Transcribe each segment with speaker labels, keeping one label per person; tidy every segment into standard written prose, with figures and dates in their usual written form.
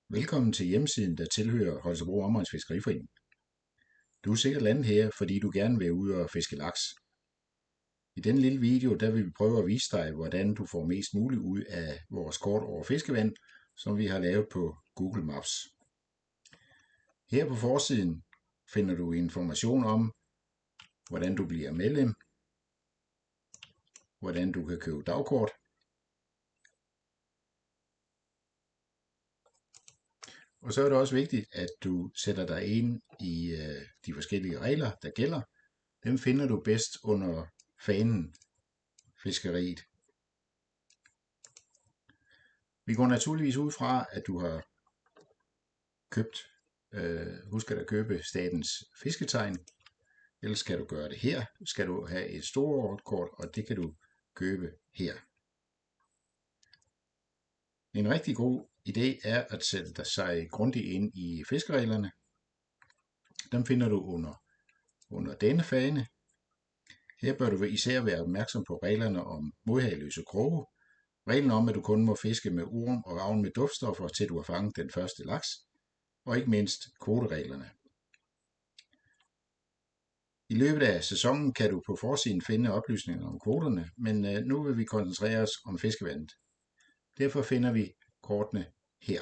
Speaker 1: Velkommen til hjemmesiden, der tilhører Holstebro Omegns Fiskeriforening. Du er sikkert landet her, fordi du gerne vil ud og fiske laks. I denne lille video, der vil vi prøve at vise dig, hvordan du får mest muligt ud af vores kort over fiskevand, som vi har lavet på Google Maps. Her på forsiden finder du information om, hvordan du bliver medlem, hvordan du kan købe dagkort, og så er det også vigtigt, at du sætter dig ind i de forskellige regler, der gælder. Dem finder du bedst under fanen fiskeriet. Vi går naturligvis ud fra, at du har husk at købe statens fisketegn. Ellers skal du gøre det her. Skal du have et stort kort, og det kan du købe her. En rigtig god idé er at sætte sig grundigt ind i fiskereglerne. Dem finder du under denne fane. Her bør du især være opmærksom på reglerne om modhageløse kroge, reglen om, at du kun må fiske med orm og ravn med duftstoffer, til du har fanget den første laks, og ikke mindst kvotereglerne. I løbet af sæsonen kan du på forsiden finde oplysninger om kvoterne, men nu vil vi koncentrere os om fiskevandet. Derfor finder vi kortene her.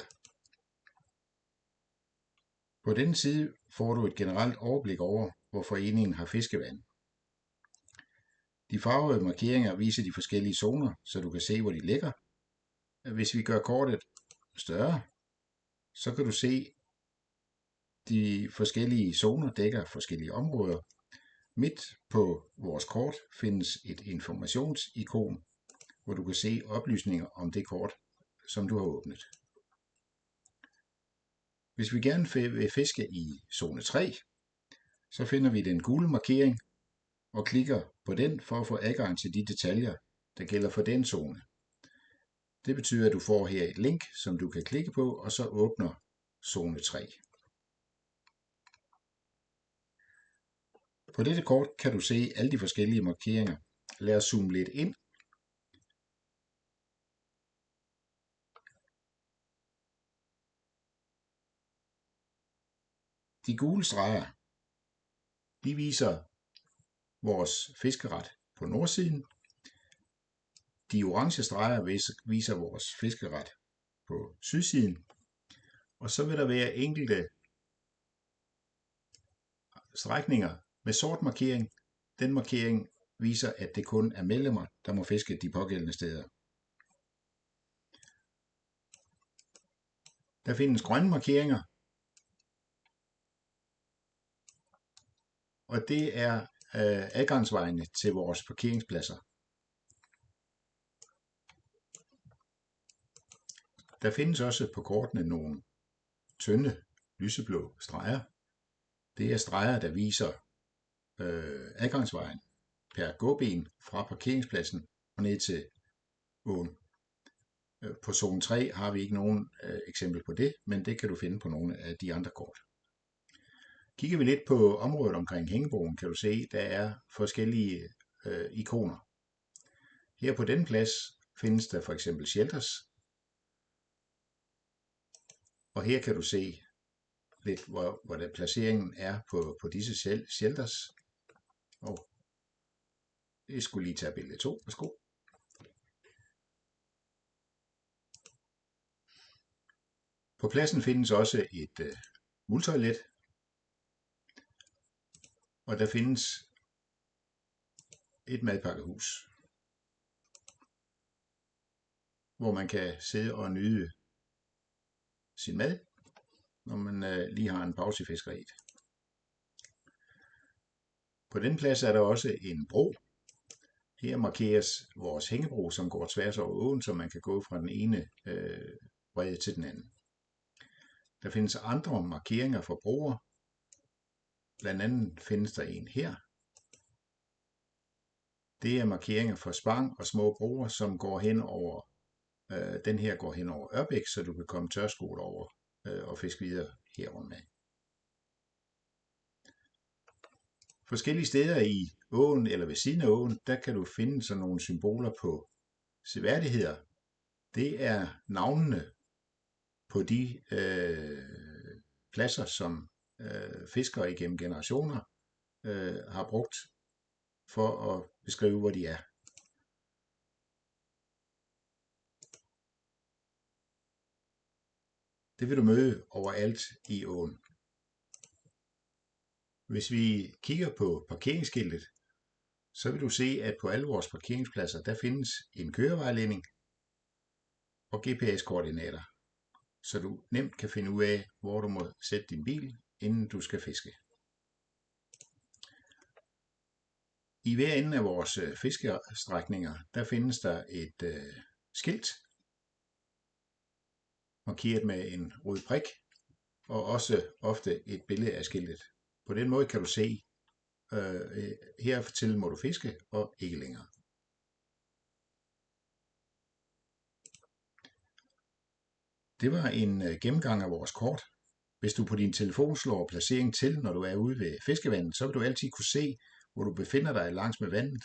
Speaker 1: På denne side får du et generelt overblik over, hvor foreningen har fiskevand. De farvede markeringer viser de forskellige zoner, så du kan se, hvor de ligger. Hvis vi gør kortet større, så kan du se, de forskellige zoner dækker forskellige områder. Midt på vores kort findes et informationsikon, hvor du kan se oplysninger om det kort, som du har åbnet. Hvis vi gerne vil fiske i zone 3, så finder vi den gule markering og klikker på den for at få adgang til de detaljer, der gælder for den zone. Det betyder, at du får her et link, som du kan klikke på, og så åbner zone 3. På dette kort kan du se alle de forskellige markeringer. Lad os zoome lidt ind. De gule streger, de viser vores fiskeret på nordsiden. De orange streger viser vores fiskeret på sydsiden. Og så vil der være enkelte strækninger med sort markering. Den markering viser, at det kun er medlemmer, der må fiske de pågældende steder. Der findes grønne markeringer, og det er adgangsvejene til vores parkeringspladser. Der findes også på kortene nogle tynde lyseblå streger. Det er streger, der viser adgangsvejen per gåben fra parkeringspladsen og ned til åen. På zone 3 har vi ikke nogen eksempel på det, men det kan du finde på nogle af de andre kort. Kigger vi lidt på området omkring hængebroen, kan du se, der er forskellige ikoner. Her på den plads findes der for eksempel shelters, og her kan du se lidt, hvordan placeringen er på disse shelters. Og jeg skulle lige tage billede 2. Værsgo. På pladsen findes også et multoilet, og der findes et madpakkehus, hvor man kan sidde og nyde sin mad, når man lige har en pause i fiskeriet. På den plads er der også en bro. Her markeres vores hængebro, som går tværs over åen, så man kan gå fra den ene bredde til den anden. Der findes andre markeringer for broer. Blandt andet findes der en her. Det er markeringer for spang og små broer, som går hen over. Den her går hen over Ørbæk, så du kan komme tørskoet over og fiske videre herunder med. Forskellige steder i åen eller ved siden af åen, der kan du finde sådan nogle symboler på seværdigheder. Det er navnene på de pladser, som fiskere igennem generationer har brugt for at beskrive, hvor de er. Det vil du møde overalt i åen. Hvis vi kigger på parkeringsskiltet, så vil du se, at på alle vores parkeringspladser, der findes en kørevejledning og GPS-koordinater, så du nemt kan finde ud af, hvor du må sætte din bil, inden du skal fiske. I hver ende af vores fiskestrækninger, der findes der et skilt, markeret med en rød prik, og også ofte et billede af skiltet. På den måde kan du se, hertil må du fiske, og ikke længere. Det var en gennemgang af vores kort. Hvis du på din telefon slår placering til, når du er ude ved fiskevandet, så vil du altid kunne se, hvor du befinder dig langs med vandet,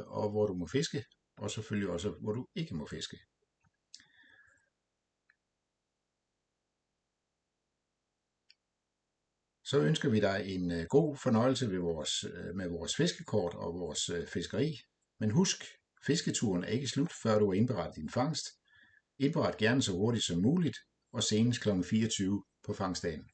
Speaker 1: og hvor du må fiske, og selvfølgelig også, hvor du ikke må fiske. Så ønsker vi dig en god fornøjelse med vores fiskekort og vores fiskeri. Men husk, fisketuren er ikke slut, før du har indberettet din fangst. Indberet gerne så hurtigt som muligt, og senest kl. 24 på fangstdagen.